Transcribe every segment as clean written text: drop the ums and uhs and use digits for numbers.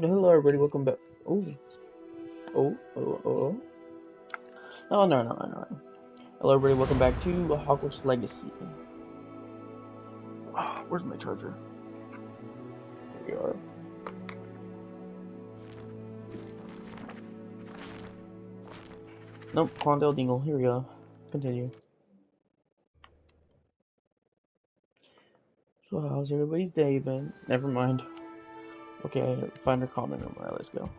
Hello, everybody. Welcome back. Oh, oh. Oh, no. Hello, everybody. Welcome back to Hogwarts Legacy. Where's my charger? Here we are. Nope, Quandale Dingle. Here we go. Continue. So, how's everybody's day been? Never mind. Okay, find our common room. Alright, let's go.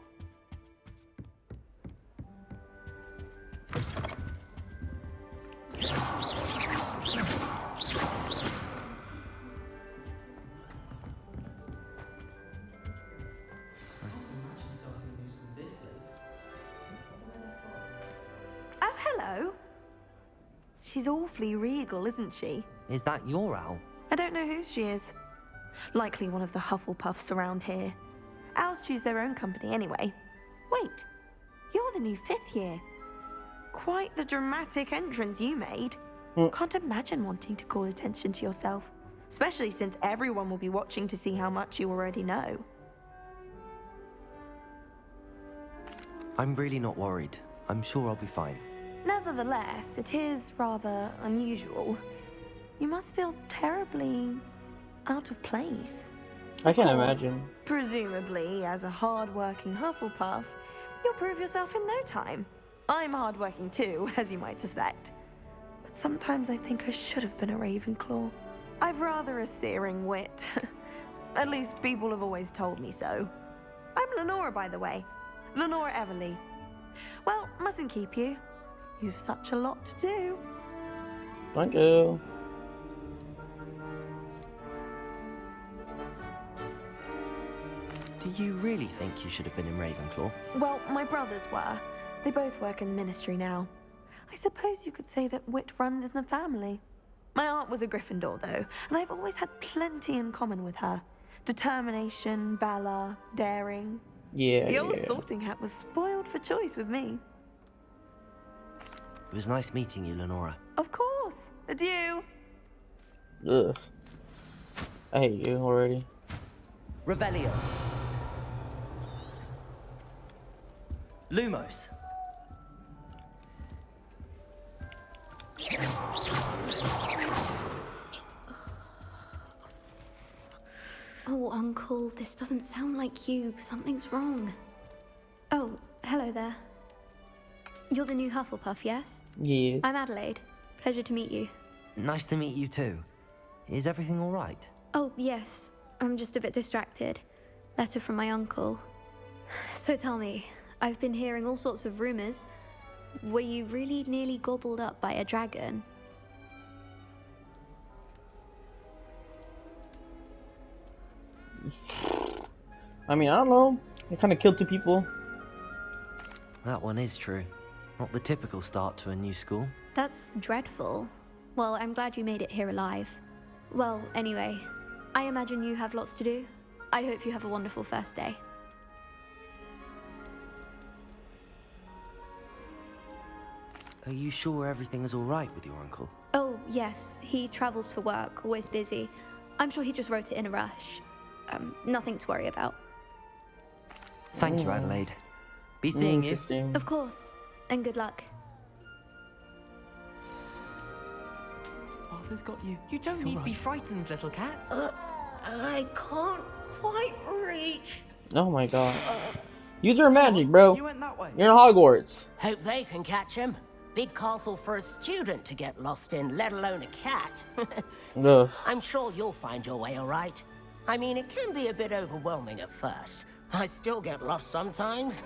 Oh, hello. She's awfully regal, isn't she? Is that your owl? I don't know whose she is. Likely one of the Hufflepuffs around here. Owls choose their own company anyway. Wait, you're the new 5th year. Quite the dramatic entrance you made. Can't imagine wanting to call attention to yourself, especially since everyone will be watching to see how much you already know. I'm really not worried. I'm sure I'll be fine. Nevertheless, it is rather unusual. You must feel terribly out of place. I can't Of course, imagine. Presumably, as a hard-working Hufflepuff, you'll prove yourself in no time. I'm hard-working too, as you might suspect. But sometimes I think I should have been a Ravenclaw. I've rather a searing wit. At least people have always told me so. I'm Lenora, by the way. Lenora Everly. Well, mustn't keep you. You've such a lot to do. Thank you. Do you really think you should have been in Ravenclaw? Well, my brothers were. They both work in the ministry now. I suppose you could say that wit runs in the family. My aunt was a Gryffindor, though, and I've always had plenty in common with her. Determination, valor, daring. Yeah, The old yeah. sorting hat was spoiled for choice with me. It was nice meeting you, Lenora. Of course. Adieu. Ugh. I hate you already. Revelio. Lumos. Oh, Uncle, this doesn't sound like you. Something's wrong. Oh, hello there. You're the new Hufflepuff, yes? Yes. I'm Adelaide. Pleasure to meet you. Nice to meet you too. Is everything all right? Oh, yes. I'm just a bit distracted. Letter from my uncle. So tell me, I've been hearing all sorts of rumors. Were you really nearly gobbled up by a dragon? I mean, I don't know. I kind of killed 2 people. That one is true. Not the typical start to a new school. That's dreadful. Well, I'm glad you made it here alive. Well, anyway, I imagine you have lots to do. I hope you have a wonderful first day. Are you sure everything is all right with your uncle? Oh, yes. He travels for work, always busy. I'm sure he just wrote it in a rush. Nothing to worry about. Thank you, Adelaide. Be seeing you. Interesting. Of course. And good luck. Arthur's got you. You don't It's need all to be right. frightened, little cat. I can't quite reach. Oh my god. Use your magic, bro. You went that way. You're in Hogwarts. Hope they can catch him. Big castle for a student to get lost in, let alone a cat. Ugh. I'm sure you'll find your way all right. I mean, it can be a bit overwhelming at first. I still get lost sometimes.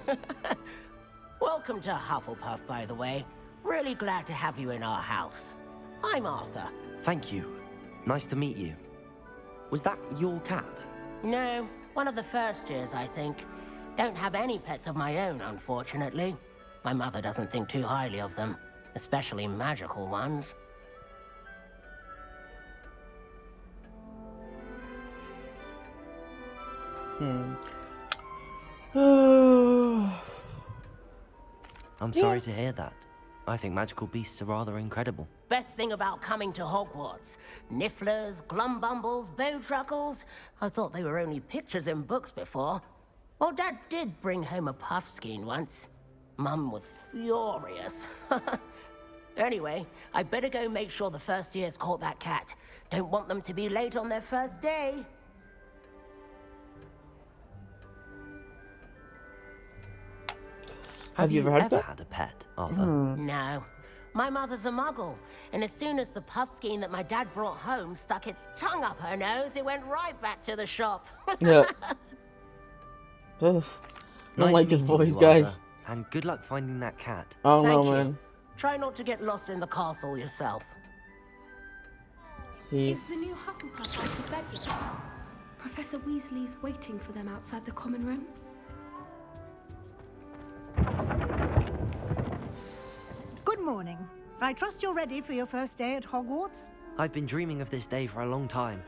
Welcome to Hufflepuff, by the way. Really glad to have you in our house. I'm Arthur. Thank you. Nice to meet you. Was that your cat? No, one of the first years, I think. Don't have any pets of my own, unfortunately. My mother doesn't think too highly of them, especially magical ones. I'm sorry to hear that. I think magical beasts are rather incredible. Best thing about coming to Hogwarts. Nifflers, glumbumbles, bowtruckles. I thought they were only pictures in books before. Well, Dad did bring home a puffskein once. Mum was furious. Anyway, I better go make sure the first years caught that cat. Don't want them to be late on their first day. Have you ever had a pet? had a pet, Arthur? No. My mother's a muggle, and as soon as the puffskein that my dad brought home stuck its tongue up her nose, it went right back to the shop. Yeah. Ugh. I don't Nice like his meeting voice, you, guys. Arthur, and good luck finding that cat. I don't know, Thank you. man. Try not to get lost in the castle yourself. See, Is the new Hufflepuff house a bed yet? Professor Weasley's waiting for them outside the common room. Good morning. I trust you're ready for your first day at Hogwarts? I've been dreaming of this day for a long time.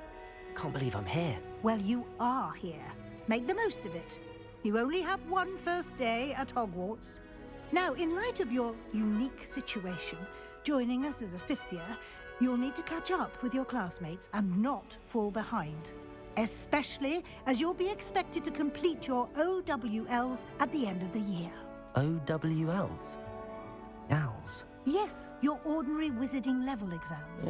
Can't believe I'm here. Well, you are here. Make the most of it. You only have one first day at Hogwarts. Now, in light of your unique situation, joining us as a fifth year, you'll need to catch up with your classmates and not fall behind. Especially as you'll be expected to complete your OWLs at the end of the year. OWLs? Owls? Yes, your ordinary wizarding level exams.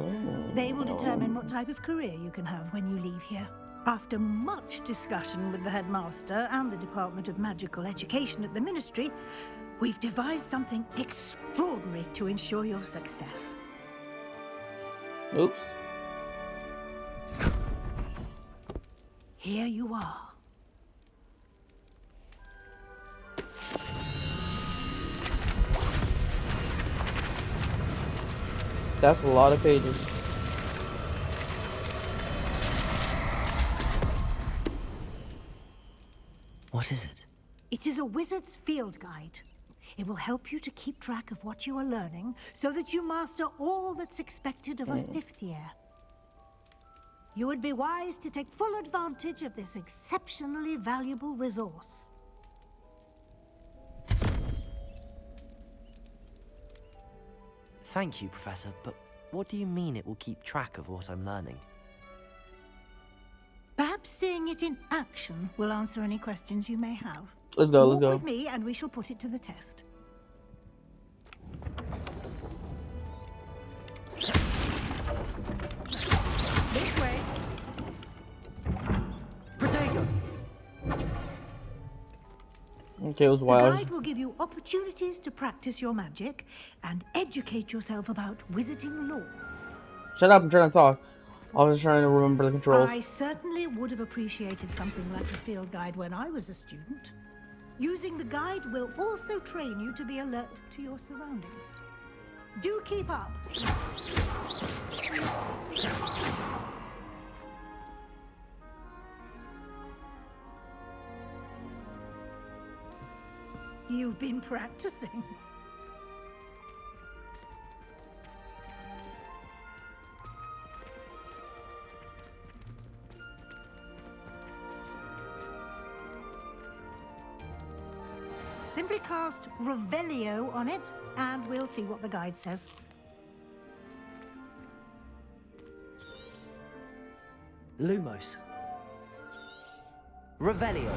They will determine what type of career you can have when you leave here. After much discussion with the headmaster and the Department of Magical Education at the Ministry, we've devised something extraordinary to ensure your success. oops. Here you are. That's a lot of pages. What is it? It is a wizard's field guide. It will help you to keep track of what you are learning so that you master all that's expected of a fifth year. You would be wise to take full advantage of this exceptionally valuable resource. Thank you, Professor, but what do you mean it will keep track of what I'm learning? Perhaps seeing it in action will answer any questions you may have. Let's go, let's Walk go. with me and we shall put it to the test. This way. Protego! Okay, it was The wild. guide will give you opportunities to practice your magic and educate yourself about wizarding lore. Shut up, I'm trying to talk. I was trying to remember the controls. I certainly would have appreciated something like a field guide when I was a student. Using the guide will also train you to be alert to your surroundings. Do keep up. You've been practicing. Simply cast Revelio on it, and we'll see what the guide says. Lumos. Revelio.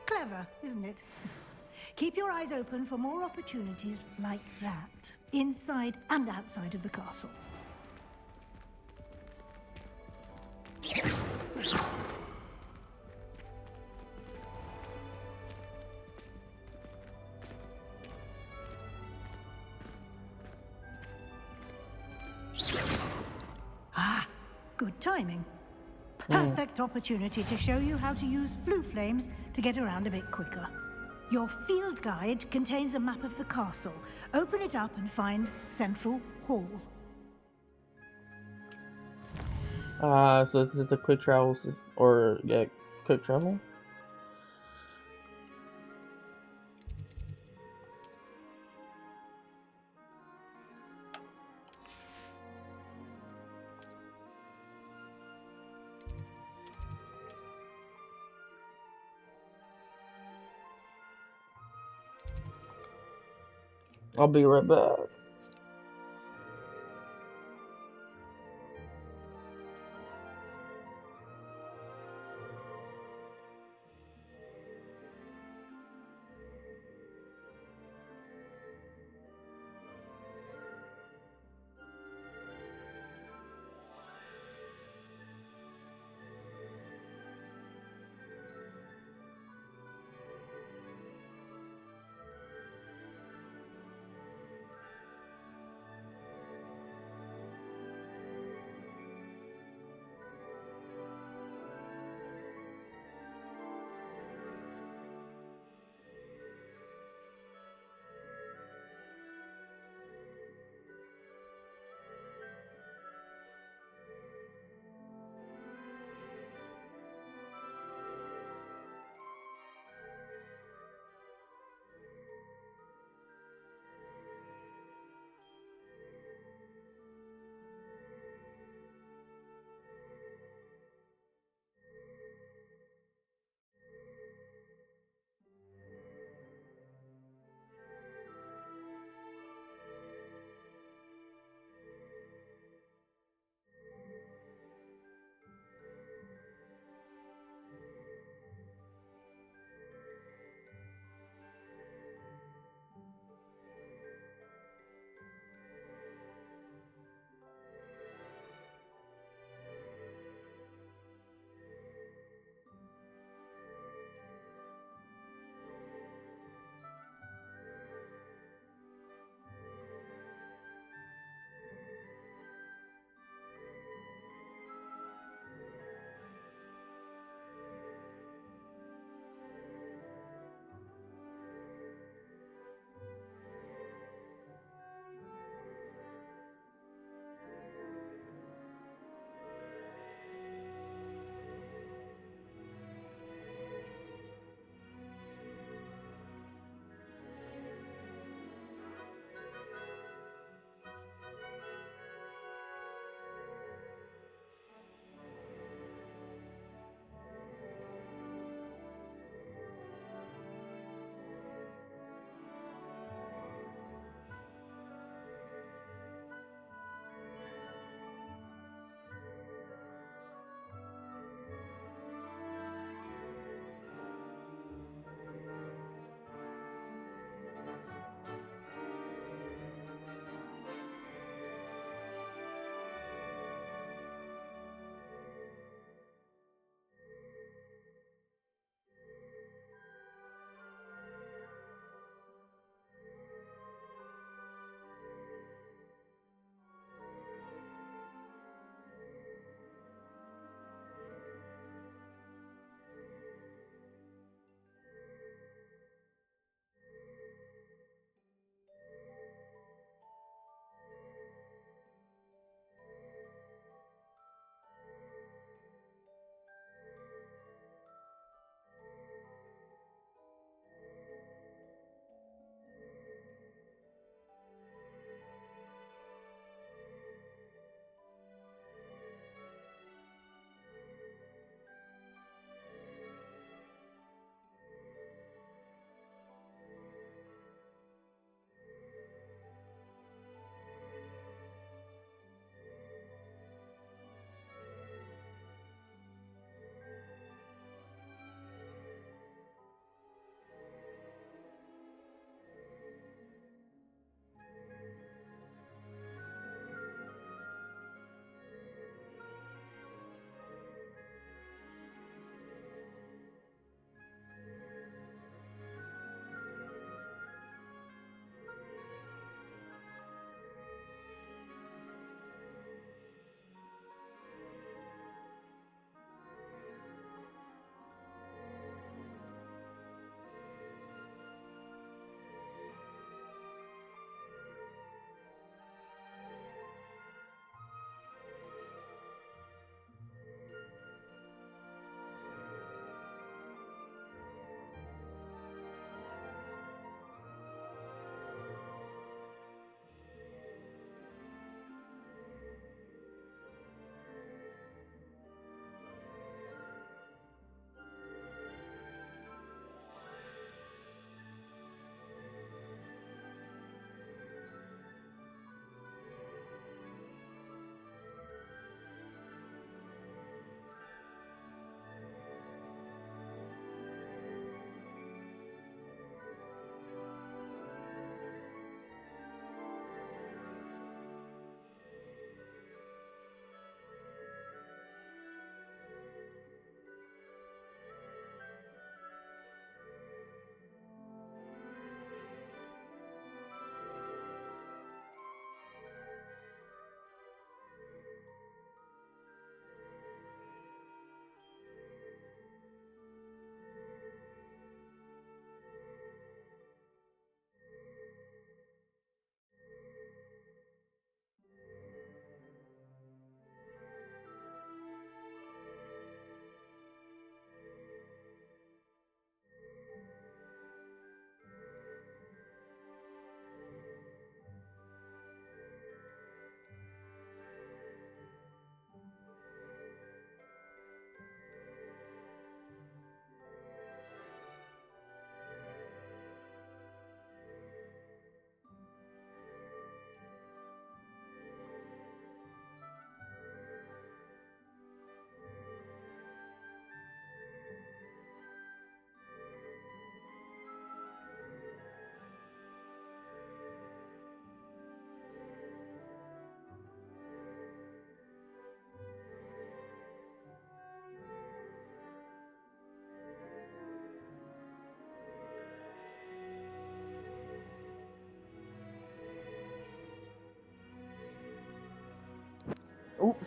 Clever, isn't it? Keep your eyes open for more opportunities like that, inside and outside of the castle. Ah, good timing. Perfect opportunity to show you how to use flue flames to get around a bit quicker. Your field guide contains a map of the castle. Open it up and find Central Hall. So this is the quick travel, or yeah, quick travel. I'll be right back.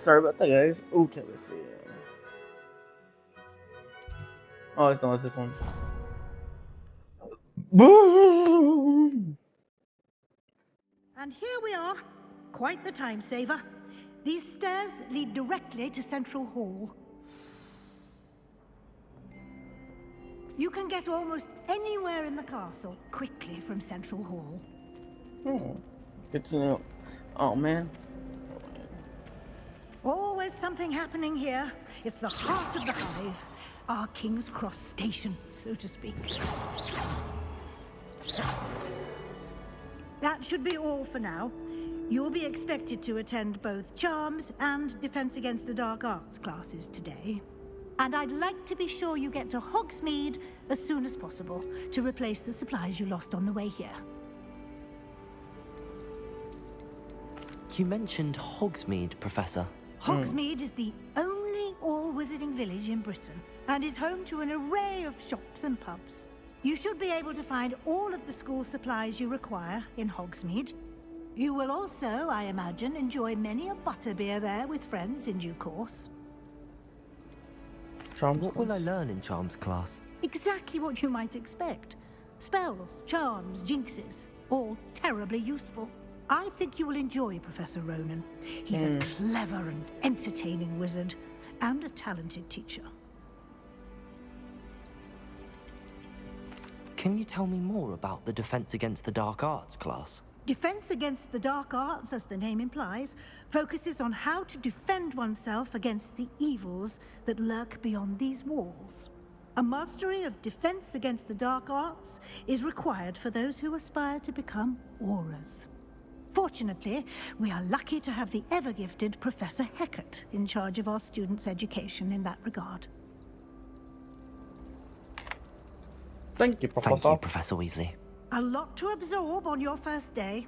Sorry about that, guys. Okay, let's see. Oh, it's not this one. And here we are. Quite the time saver. These stairs lead directly to Central Hall. You can get almost anywhere in the castle quickly from Central Hall. Oh, good to know. Oh, man. Always something happening here. It's the heart of the hive. Our King's Cross station, so to speak. That should be all for now. You'll be expected to attend both Charms and Defense Against the Dark Arts classes today. And I'd like to be sure you get to Hogsmeade as soon as possible to replace the supplies you lost on the way here. You mentioned Hogsmeade, Professor. Hogsmeade is the only all-wizarding village in Britain and is home to an array of shops and pubs. You should be able to find all of the school supplies you require in Hogsmeade. You will also, I imagine, enjoy many a butterbeer there with friends in due course. Charms. What will I learn in Charms class? Exactly what you might expect. Spells, charms, jinxes, all terribly useful. I think you will enjoy Professor Ronan. He's a clever and entertaining wizard, and a talented teacher. Can you tell me more about the Defense Against the Dark Arts class? Defense Against the Dark Arts, as the name implies, focuses on how to defend oneself against the evils that lurk beyond these walls. A mastery of Defense Against the Dark Arts is required for those who aspire to become auras. Fortunately, we are lucky to have the ever-gifted Professor Hecat in charge of our students' education in that regard. Thank you, Professor. Thank you, Professor Weasley. A lot to absorb on your first day,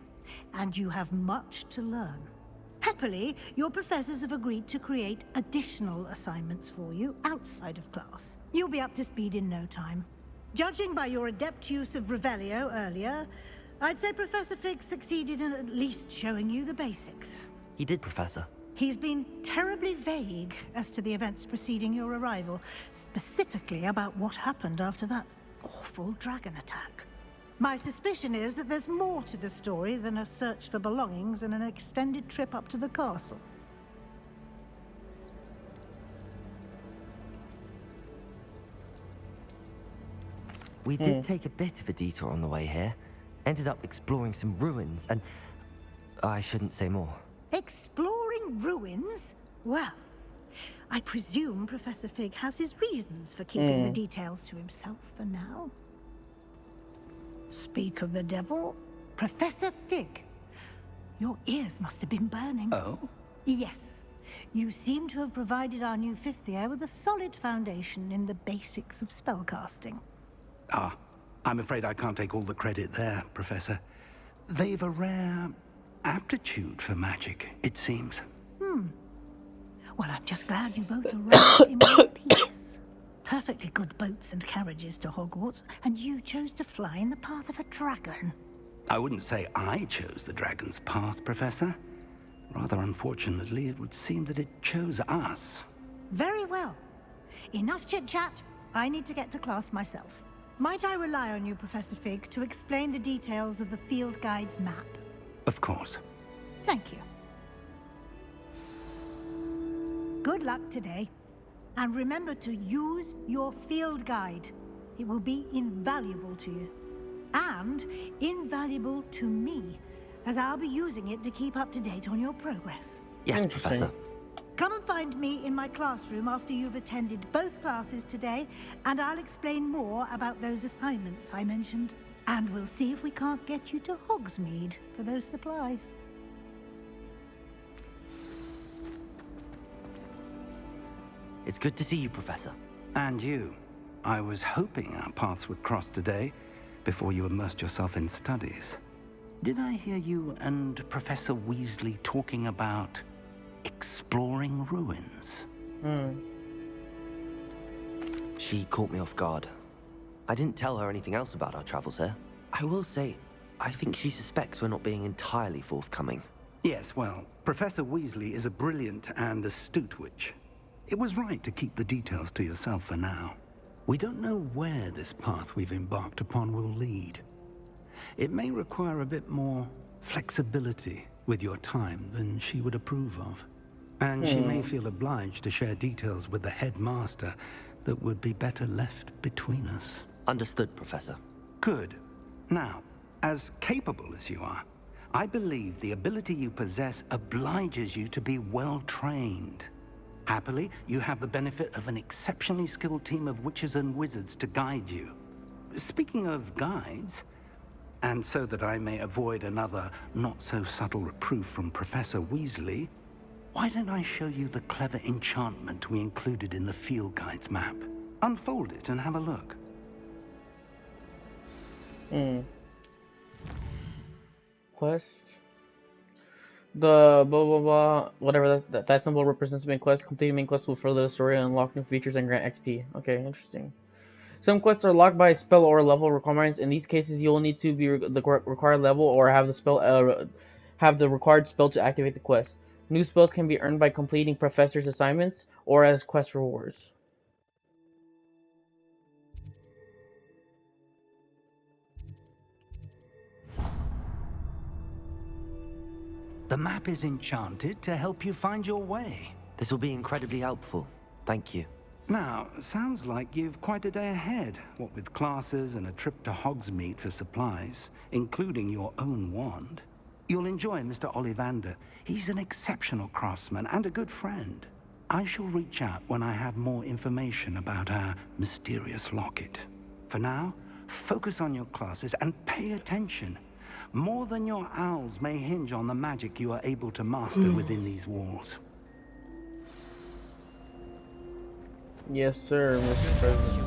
and you have much to learn. Happily, your professors have agreed to create additional assignments for you outside of class. You'll be up to speed in no time. Judging by your adept use of Revelio earlier, I'd say Professor Fig succeeded in at least showing you the basics. He did, Professor. He's been terribly vague as to the events preceding your arrival, specifically about what happened after that awful dragon attack. My suspicion is that there's more to the story than a search for belongings and an extended trip up to the castle. We did take a bit of a detour on the way here. Ended up exploring some ruins, and I shouldn't say more. Exploring ruins? Well, I presume Professor Fig has his reasons for keeping the details to himself for now. Speak of the devil, Professor Fig. Your ears must have been burning. Oh? Yes. You seem to have provided our new fifth year with a solid foundation in the basics of spellcasting. Ah, I'm afraid I can't take all the credit there, Professor. They've a rare aptitude for magic, it seems. Well, I'm just glad you both arrived in one piece. Perfectly good boats and carriages to Hogwarts, and you chose to fly in the path of a dragon. I wouldn't say I chose the dragon's path, Professor. Rather unfortunately, it would seem that it chose us. Very well. Enough chit-chat. I need to get to class myself. Might I rely on you, Professor Fig, to explain the details of the field guide's map? Of course. Thank you. Good luck today. And remember to use your field guide. It will be invaluable to you. And invaluable to me, as I'll be using it to keep up to date on your progress. Yes, Professor. Come and find me in my classroom after you've attended both classes today, and I'll explain more about those assignments I mentioned. And we'll see if we can't get you to Hogsmeade for those supplies. It's good to see you, Professor. And you. I was hoping our paths would cross today, before you immersed yourself in studies. Did I hear you and Professor Weasley talking about exploring ruins? She caught me off guard. I didn't tell her anything else about our travels here. I will say, I think she suspects we're not being entirely forthcoming. Yes, well, Professor Weasley is a brilliant and astute witch. It was right to keep the details to yourself for now. We don't know where this path we've embarked upon will lead. It may require a bit more flexibility with your time than she would approve of. And she may feel obliged to share details with the headmaster that would be better left between us. Understood, Professor. Good. Now, as capable as you are, I believe the ability you possess obliges you to be well trained. Happily, you have the benefit of an exceptionally skilled team of witches and wizards to guide you. Speaking of guides, and so that I may avoid another not-so-subtle reproof from Professor Weasley, why don't I show you the clever enchantment we included in the field guide's map? Unfold it and have a look. Quest. The blah blah blah, whatever that symbol represents main quest. Completing main quest will further the story and unlock new features and grant XP. Okay, interesting. Some quests are locked by spell or level requirements. In these cases, you will need to be the required level or have the spell have the required spell to activate the quest. New spells can be earned by completing professor's assignments or as quest rewards. The map is enchanted to help you find your way. This will be incredibly helpful. Thank you. Now, sounds like you've quite a day ahead, what with classes and a trip to Hogsmeade for supplies, including your own wand. You'll enjoy Mr. Ollivander. He's an exceptional craftsman and a good friend. I shall reach out when I have more information about our mysterious locket. For now, focus on your classes and pay attention. More than your owls may hinge on the magic you are able to master within these walls. Yes, sir, Mr. President.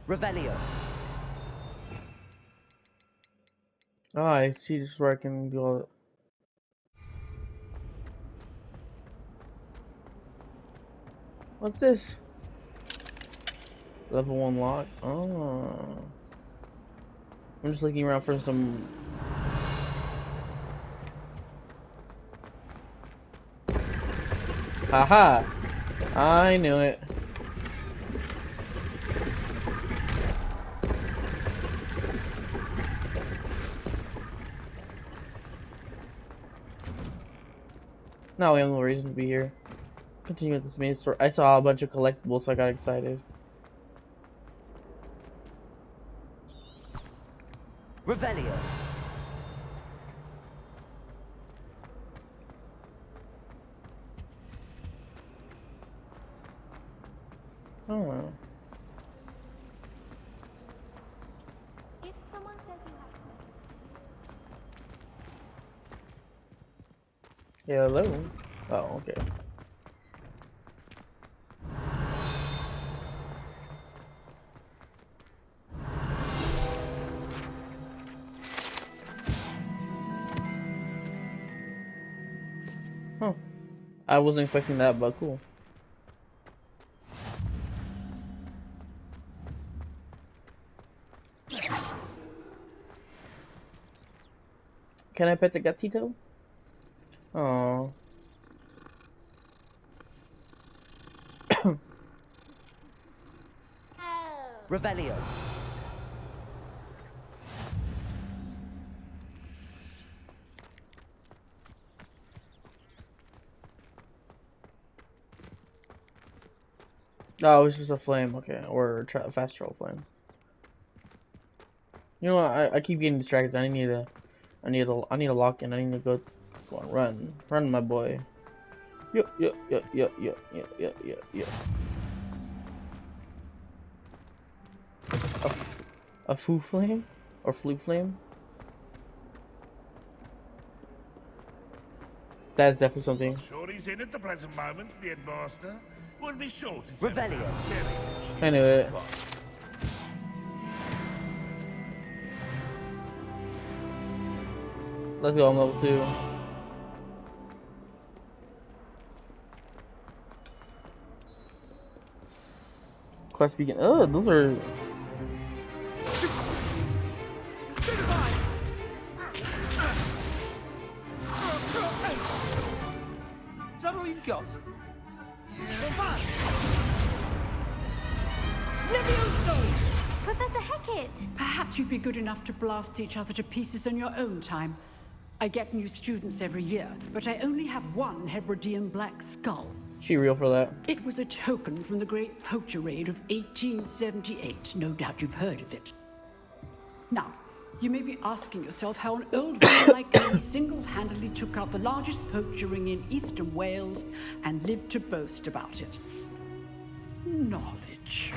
Revelio. Ah, I see. This is where I can do all. What's this? Level 1 lock. Oh. I'm just looking around for some. Haha! I knew it. Now we have no reason to be here. Continue with this main story. I saw a bunch of collectibles, so I got excited. Revelio. Oh. If someone says you have to. Yeah, hello. Oh, okay. Huh. I wasn't expecting that, but cool. Can I pet the gatito? Oh. Revelio. Oh, it was just a flame, okay, or a fast travel flame. You know what? I keep getting distracted. I need a lock in. I need to go on, run, my boy. Yup. A foo flame or flue flame? That's definitely something. Sure he's in at the present moment, the headmaster. Would be sure to Revelio. I knew it. Let's go on level 2. Quest begin. Oh, those are. Is that all you've got? Professor Hecat! Perhaps you'd be good enough to blast each other to pieces on your own time. I get new students every year, but I only have one Hebridean black skull. She real for that. It was a token from the Great Poacher Raid of 1878. No doubt you've heard of it. Now, you may be asking yourself how an old man like me single-handedly took out the largest poacher ring in eastern Wales and lived to boast about it. Knowledge.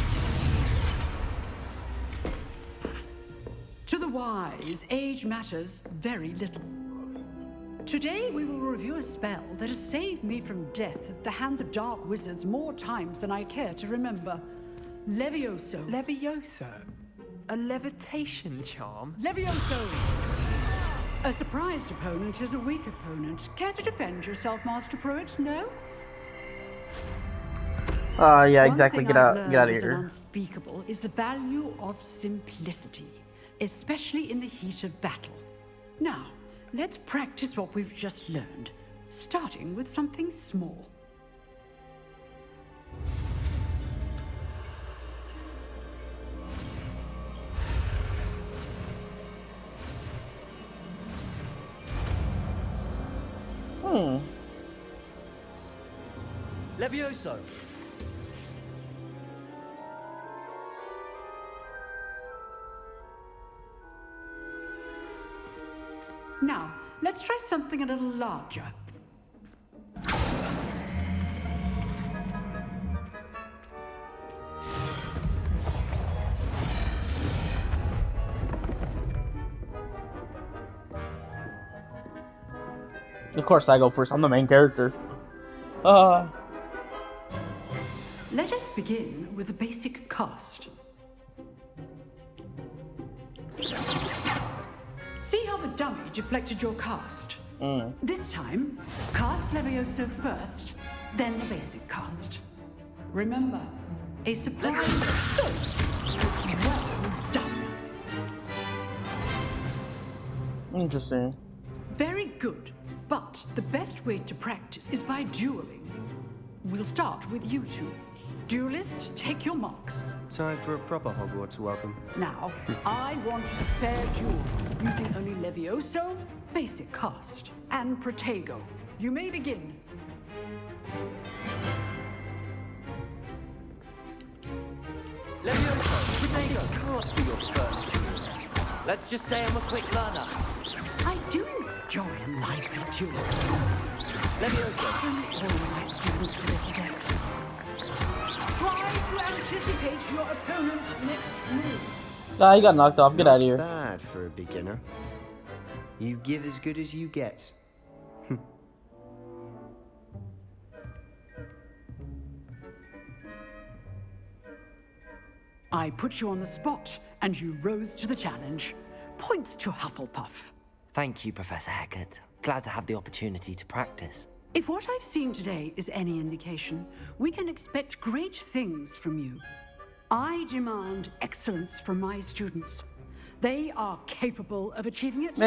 To the wise, age matters very little. Today we will review a spell that has saved me from death at the hands of dark wizards more times than I care to remember. Levioso. Levioso? A levitation charm? Levioso! A surprised opponent is a weak opponent. Care to defend yourself, Master Pruitt? No? Yeah, exactly. Get out of here. Unspeakable is the value of simplicity, especially in the heat of battle. Now, let's practice what we've just learned, starting with something small. Levioso! Now, let's try something a little larger. Of course I go first. I'm the main character. Let us begin with the basic cast. See how the dummy deflected your cast? This time, cast Levioso first, then the basic cast. Remember, a surprise. Well done. Interesting. Very good, but the best way to practice is by dueling. We'll start with you two. Duelists, take your marks. Time for a proper Hogwarts welcome. Now, I want a fair duel, using only Levioso, basic cast, and Protego. You may begin. Levioso, Protego, cast for your first duel. Let's just say I'm a quick learner. I do enjoy a lively duel. Levioso. All my students for this again. Try to anticipate your opponent's next move. Ah, he got knocked off. Get out of here. Bad for a beginner. You give as good as you get. I put you on the spot, and you rose to the challenge. Points to Hufflepuff. Thank you, Professor Hecat. Glad to have the opportunity to practice. If what I've seen today is any indication, we can expect great things from you. I demand excellence from my students. They are capable of achieving it,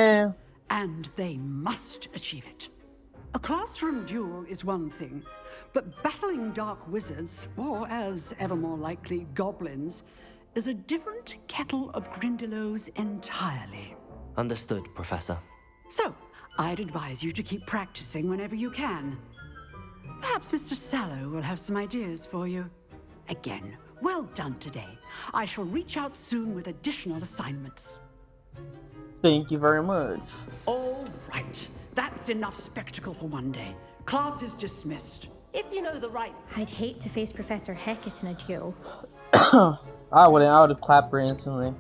and they must achieve it. A classroom duel is one thing, but battling dark wizards, or as ever more likely, goblins, is a different kettle of Grindylows entirely. Understood, Professor. So, I'd advise you to keep practicing whenever you can. Perhaps Mr. Sallow will have some ideas for you. Again, well done today. I shall reach out soon with additional assignments. Thank you very much. All right. That's enough spectacle for one day. Class is dismissed. If you know the right I'd hate to face Professor Hecat in a duel. I would have clapped her instantly.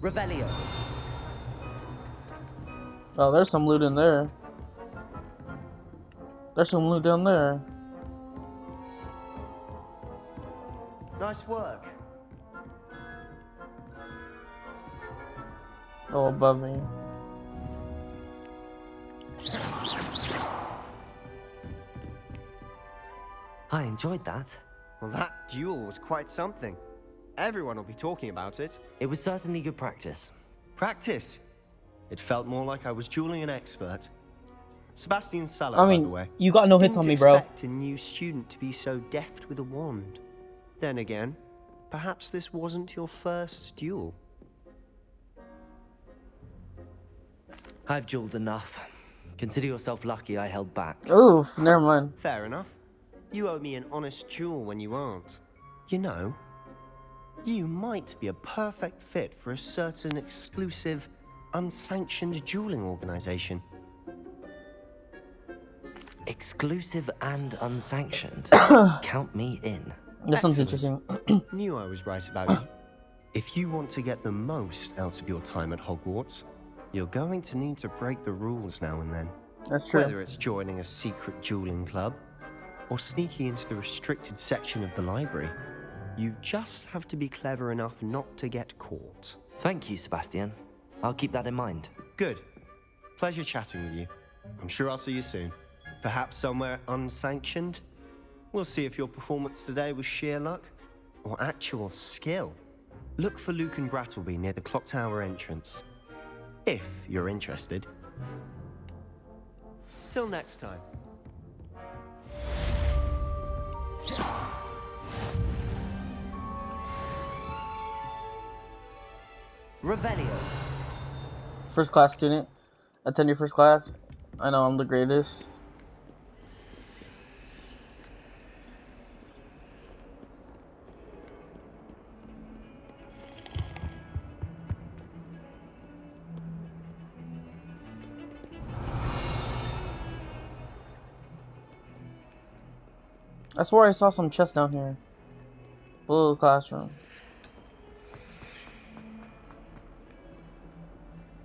Revelio. Oh, there's some loot in there. There's some loot down there. Nice work. Oh, above me. I enjoyed that. Well, that duel was quite something. Everyone will be talking about it. It was certainly good practice. Practice? It felt more like I was dueling an expert. Sebastian Sallow, I by the mean, way. you got no hits on me, bro. Didn't expect a new student to be so deft with a wand. Then again, perhaps this wasn't your first duel. I've dueled enough. Consider yourself lucky I held back. Oof, never mind. Fair enough. You owe me an honest duel when you aren't. You know, you might be a perfect fit for a certain exclusive, unsanctioned dueling organization. Exclusive and unsanctioned. Count me in. That sounds Excellent. interesting. Knew I was right about you. If you want to get the most out of your time at Hogwarts, you're going to need to break the rules now and then. That's true. Whether it's joining a secret dueling club, or sneaking into the restricted section of the library, you just have to be clever enough not to get caught. Thank you, Sebastian. I'll keep that in mind. Good. Pleasure chatting with you. I'm sure I'll see you soon. Perhaps somewhere unsanctioned? We'll see if your performance today was sheer luck or actual skill. Look for Luke and Brattleby near the clock tower entrance. If you're interested. Till next time. Revelio. First class student. Attend your first class. I know I'm the greatest. I swore I saw some chests down here. Blue classroom.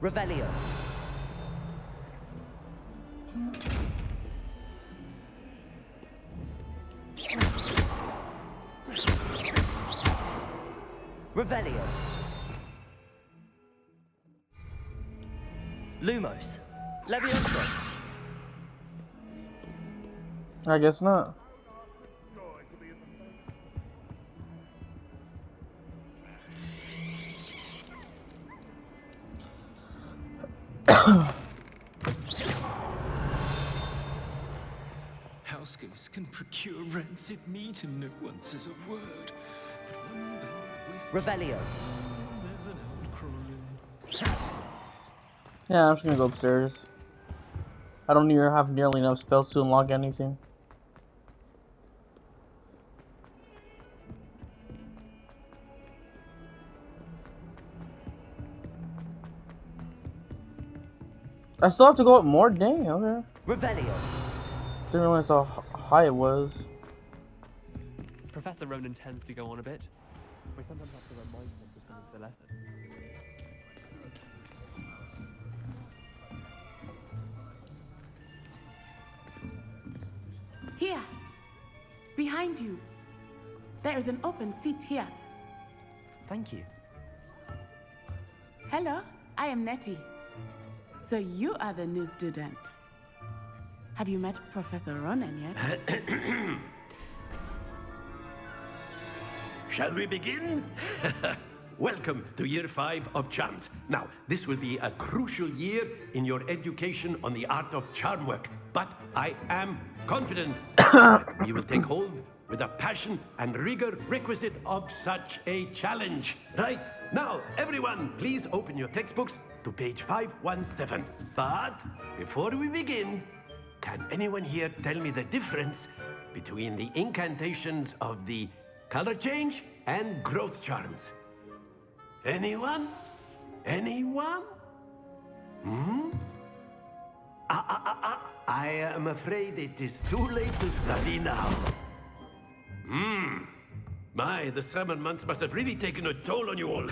Revelio. Revelio. Lumos. Levioso. I guess not. Housegoers can procure rancid meat and no one says a word. But one bell with Revelio. there's an outcry. Yeah, I'm just gonna go upstairs. I don't even have nearly enough spells to unlock anything. I still have to go up more? Dang, okay. Revelio. Didn't realize how high it was. Professor Ronan tends to go on a bit. We sometimes have to remind him to finish the lesson. Here, behind you. There is an open seat here. Thank you. Hello, I am Nettie. So you are the new student. Have you met Professor Ronan yet? Shall we begin? Welcome to Year 5 of Charms. Now, this will be a crucial year in your education on the art of charm work, but I am confident that you will take hold with the passion and rigor requisite of such a challenge. Right, now, everyone, please open your textbooks to page 517. But before we begin, can anyone here tell me the difference between the incantations of the color change and growth charms? Anyone? Anyone? Hmm? I am afraid it is too late to study now. My, the summer months must have really taken a toll on you all.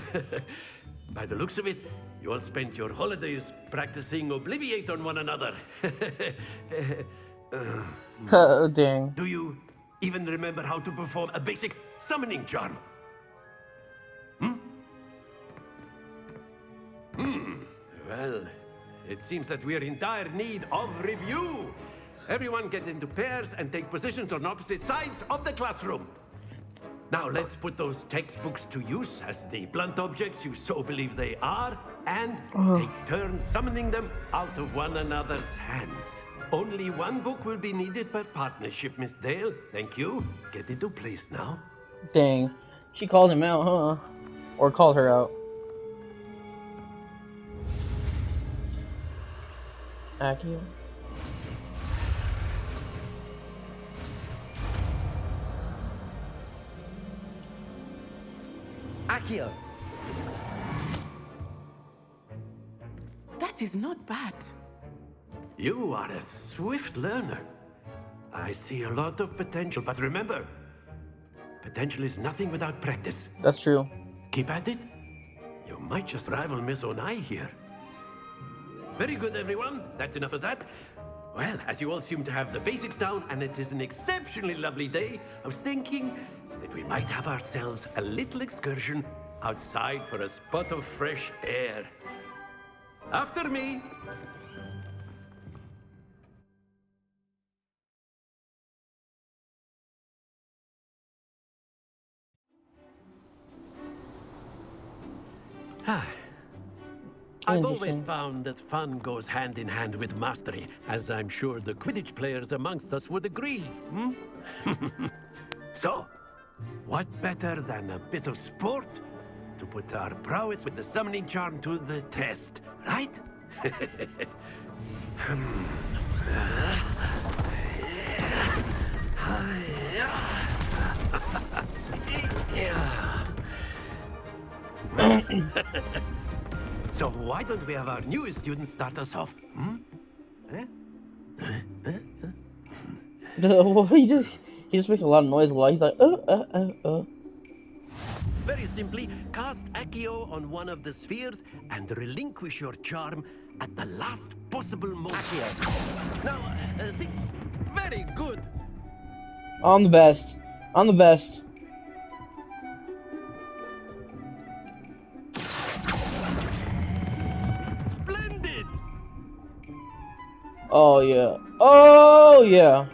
By the looks of it, you all spent your holidays practicing Obliviate on one another. Dang. Do you even remember how to perform a basic summoning charm? Well, it seems that we are in dire need of review. everyone get into pairs and take positions on opposite sides of the classroom. Now let's put those textbooks to use as the blunt objects you so believe they are, and take turns summoning them out of one another's hands. Only one book will be needed per partnership, Miss Dale. Thank you. Get into place now. Dang. She called him out, huh? Or called her out. Akio. Akio! That is not bad. You are a swift learner. I see a lot of potential, but remember, potential is nothing without practice. That's true. Keep at it. You might just rival Miss Onai here. Very good, everyone. That's enough of that. Well, as you all seem to have the basics down, and it is an exceptionally lovely day, I was thinking that we might have ourselves a little excursion outside for a spot of fresh air. After me. I've always found that fun goes hand in hand with mastery, as I'm sure the Quidditch players amongst us would agree. So, what better than a bit of sport to put our prowess with the summoning charm to the test, right? So why don't we have our newest student start us off? He just makes a lot of noise a lot. He's like, Very simply, cast Accio on one of the spheres and relinquish your charm at the last possible moment. Accio. Now, think. Very good. I'm the best. I'm the best. Splendid. Oh yeah. Oh yeah.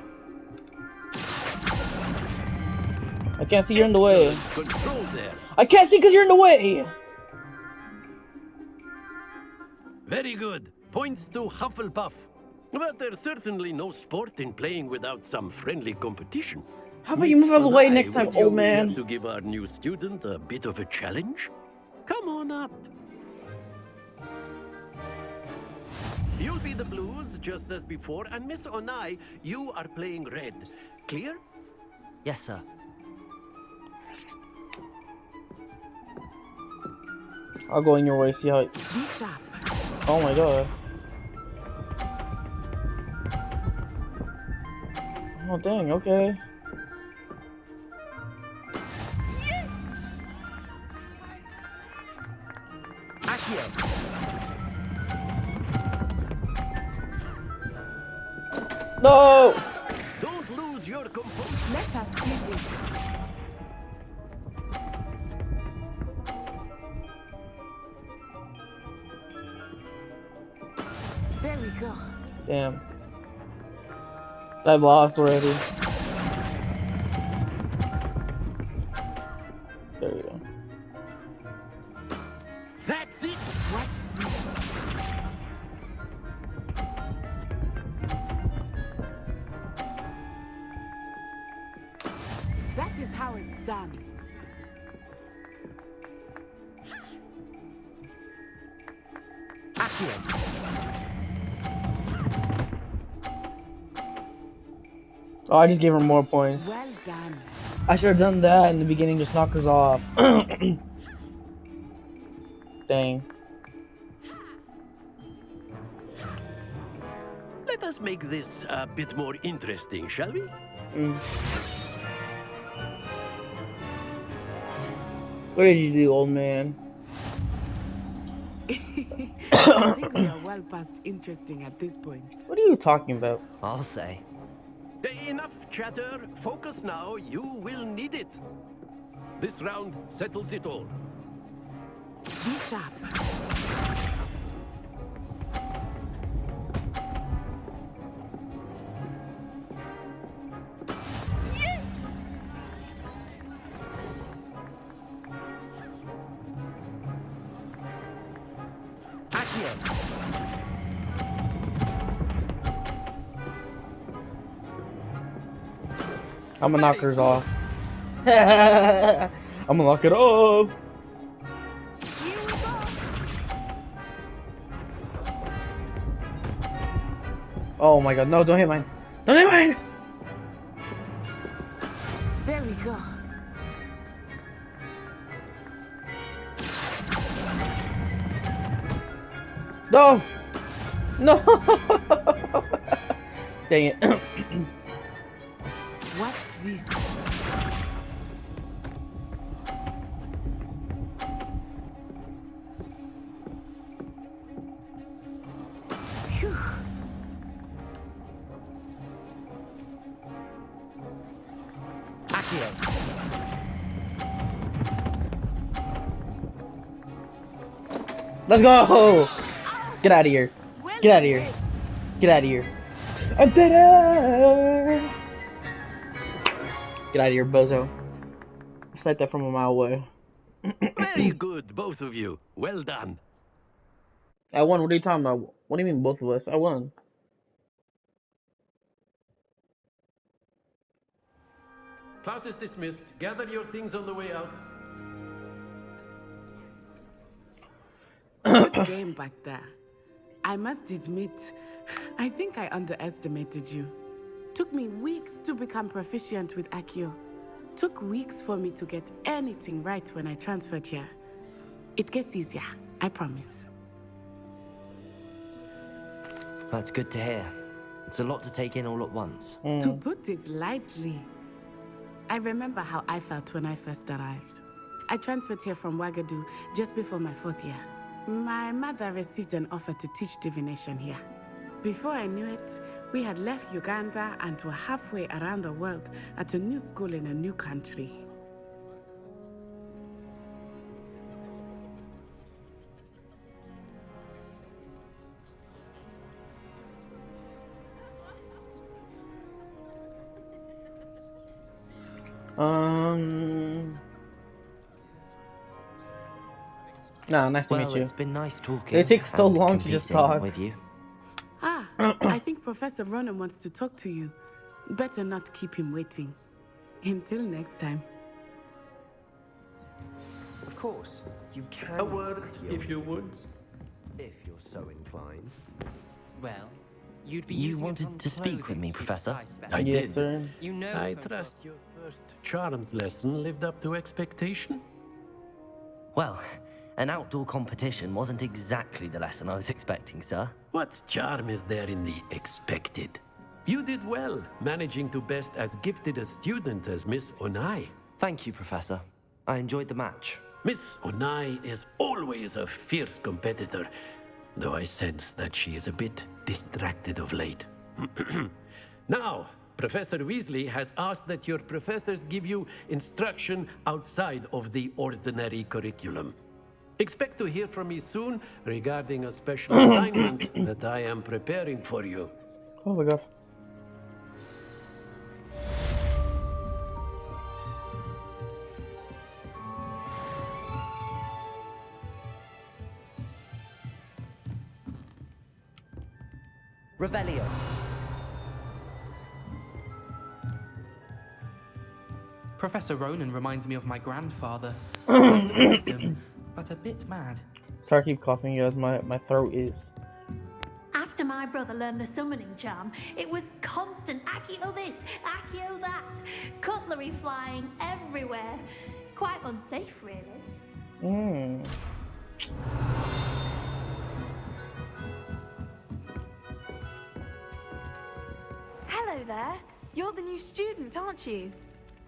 I can't see, you're in the way. Control there. I can't see because you're in the way. Very good. Points to Hufflepuff. But there's certainly no sport in playing without some friendly competition. How about you move out of the way next time, old man? Care to give our new student a bit of a challenge? Come on up. You'll be the blues just as before, and Miss Onai, you are playing red. Clear? Yes, sir. I'll go in your way, see how it... Oh my god. Oh dang, okay. No! Don't lose your composure. Let us use it. There we go. Damn. I lost already. There you go. That's it. Watch this. That is how it's done. Oh, I just gave her more points. Well done. I should have done that in the beginning, just knock her off. Dang. Let us make this a bit more interesting, shall we? What did you do, old man? I think we are well past interesting at this point. What are you talking about? I'll say. Enough chatter. Focus now. You will need it. This round settles it all. Be sharp. I'm gonna knock hers off. I'm gonna lock it off. Oh my god, no, don't hit mine. Don't hit mine! There we go. No! No! Dang it. Watch this. Phew. Accio. Let's go! Get out of here. Get out of here. Get out of here. I did it! Get out of here, bozo. Snipe that from a mile away. Very good, both of you. Well done. I won. What are you talking about? What do you mean, both of us? I won. Class is dismissed. Gather your things on the way out. Good game back there. I must admit, I think I underestimated you. Took me weeks to become proficient with Accio. Took weeks for me to get anything right when I transferred here. It gets easier, I promise. That's good to hear. It's a lot to take in all at once. To put it lightly, I remember how I felt when I first arrived. I transferred here from Ouagadougou just before my 4th year. My mother received an offer to teach divination here. Before I knew it, we had left Uganda and were halfway around the world at a new school in a new country. Nah, nice to meet Well, you. it's been nice talking. It takes so and long to just competing talk. with you. Ah, I think Professor Ronan wants to talk to you. Better not keep him waiting. Until next time. Of course, you can. A word, if you would. If you're so inclined. Well, you'd be You using it wanted from to speak with clothing me, to keep Professor? precise I Yes, did. sir. You know, I Coco. trust your first charms lesson lived up to expectation. Well, an outdoor competition wasn't exactly the lesson I was expecting, sir. What charm is there in the expected? You did well, managing to best as gifted a student as Miss Onai. Thank you, Professor. I enjoyed the match. Miss Onai is always a fierce competitor, though I sense that she is a bit distracted of late. Now, Professor Weasley has asked that your professors give you instruction outside of the ordinary curriculum. Expect to hear from me soon regarding a special assignment that I am preparing for you. Oh my god. Revelio. Professor Ronan reminds me of my grandfather. Lots of wisdom, but a bit mad. Sorry, I keep coughing, guys. My throat is. After my brother learned the summoning charm, it was constant Accio this, Accio that, cutlery flying everywhere. Quite unsafe, really. Hello there. You're the new student, aren't you?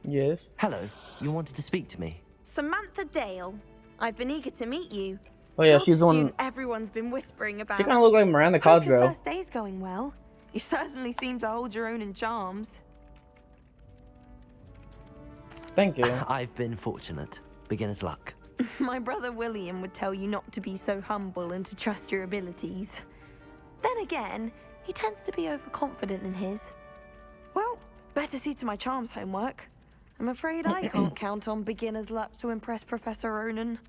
Yes. Hello. You wanted to speak to me? Samantha Dale. I've been eager to meet you. Oh yeah, You're she's the the one. student everyone's been whispering about. She kind of looked like Miranda Hope your Cosgrove. first day's going well. You certainly seem to hold your own in charms. Thank you. I've been fortunate. Beginner's luck. My brother William would tell you not to be so humble and to trust your abilities. Then again, he tends to be overconfident in his. Well, better see to my charms homework. I'm afraid I can't count on beginner's luck to impress Professor Ronan.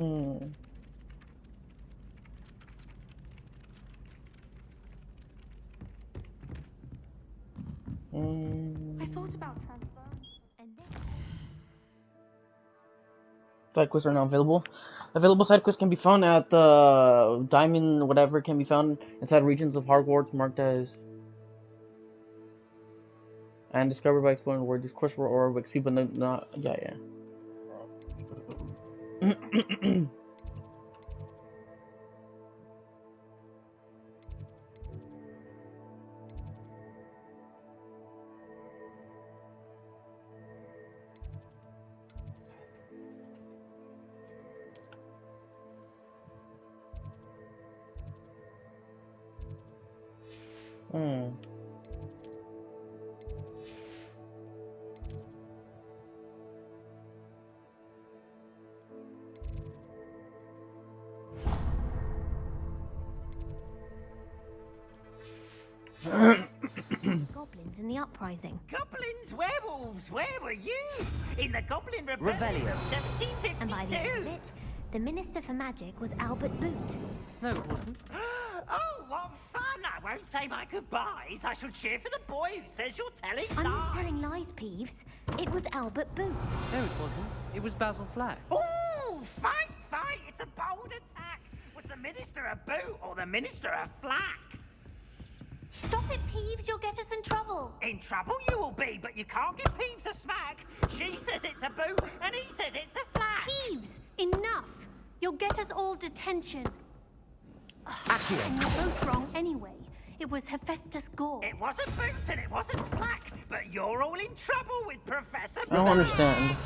Hmm. I thought about transferring and then... Side quests are now available. Available side quests can be found at the diamond, whatever can be found inside regions of Hogwarts marked as and discovered by exploring the world. These quests were or XP, but not yeah. Hmm. Goblins in the uprising. Goblins, werewolves, where were you? In the Goblin Rebellion Rebellion. of 1752. And by the end of it, the Minister for Magic was Albert Boot. No, it wasn't. Oh, what fun! I won't say my goodbyes. I shall cheer for the boy who says you're telling I'm lies. not telling lies, Peeves. It was Albert Boot. No, it wasn't. It was Basil Flack. Ooh, fight! It's a bold attack. Was the Minister a boot or the Minister a flack? Stop it, Peeves, you'll get us in trouble. In trouble you will be, but you can't give Peeves a smack. She says it's a boot, and he says it's a flack. Peeves, enough. You'll get us all detention. Accio. And you're both wrong anyway. It was Hephaestus Gore. It wasn't boot and it wasn't flack, but you're all in trouble with Professor. I don't understand.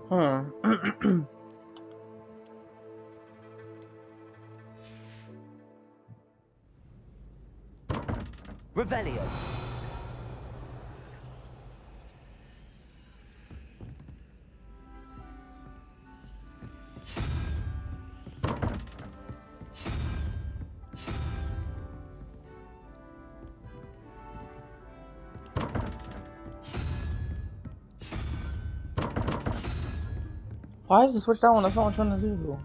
Huh. Revelio. Why is it switched that one? That's not what I'm trying to do.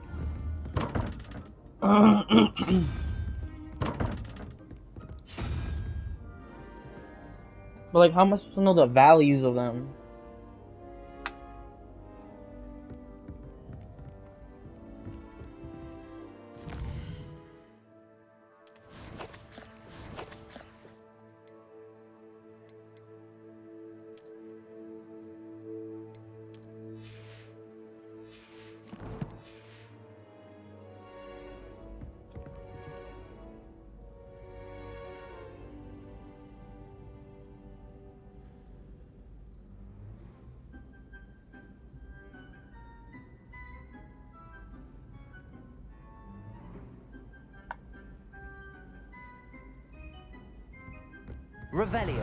But like, how am I supposed to know the values of them? Revelio.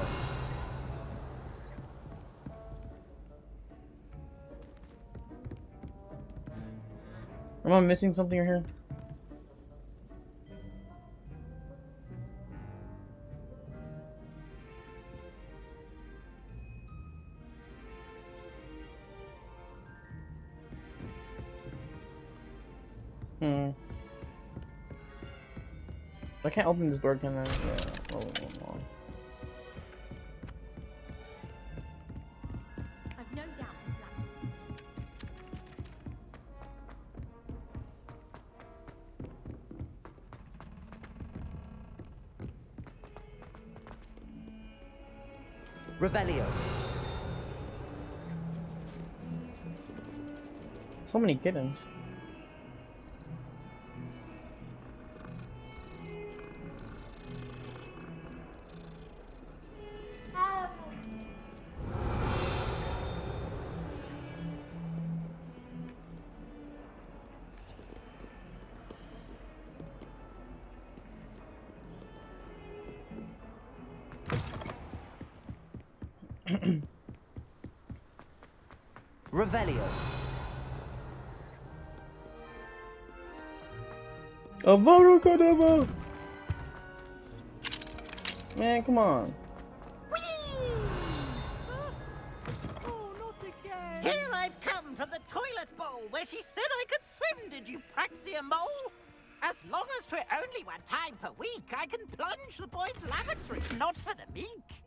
Am I missing something here? I can't open this door, can I? Yeah. Oh, no. I've no doubt the plan. Revelio. So many kittens. Revelio. Abracadabra! Man, come on. Here I've come from the toilet bowl where she said I could swim, did you praxia mole? As long as 'twere only one time per week, I can plunge the boy's lavatory, not for the meek.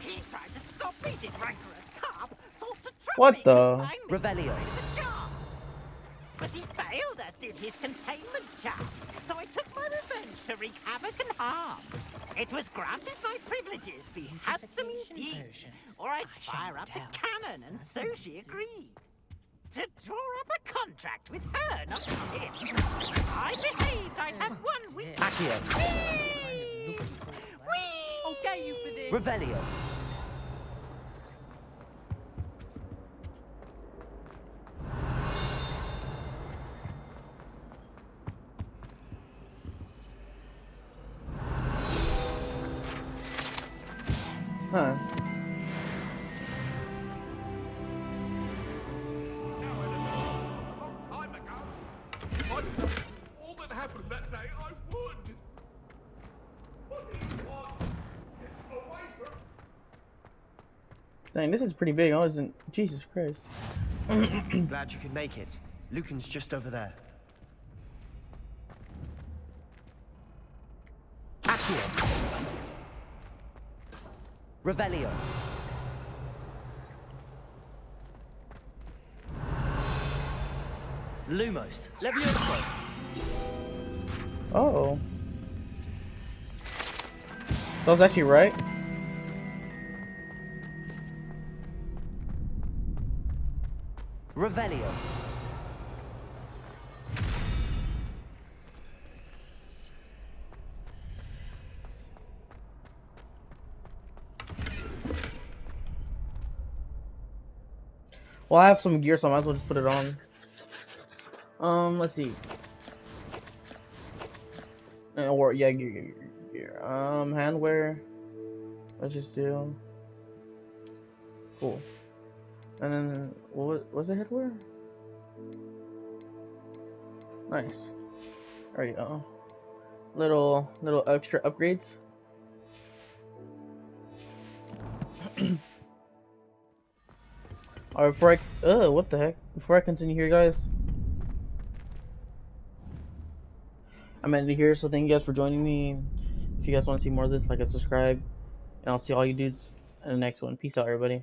He tried to stop me, did rancorous carp, sought to trap What me, the? confine me Revelio. inside of a jar. But he failed, as did his containment charms, so I took my revenge to wreak havoc and harm. It was granted my privileges be handsome indeed, or I'd fire up the cannon, and so she agreed. To draw up a contract with her, not him. I behaved I'd have 1 week. Accio. Whee! Okay, you for this. Revelio. Huh. All that happened that day, I would. What do you want? Get away from... Dang, this is pretty big. I wasn't. Jesus Christ. Glad you could make it. Lucan's just over there. Accio. Revelio. Lumos. Levioso. Oh. That was actually right. Revelio. Well, I have some gear, so I might as well just put it on. Let's see. Or yeah, gear. Handwear. Let's just do. Cool. And then what was the headwear? Nice. There you go. Little extra upgrades. Alright, before I what the heck? Before I continue here, guys, I'm ending here. So thank you guys for joining me. If you guys want to see more of this, like and subscribe, and I'll see all you dudes in the next one. Peace out, everybody.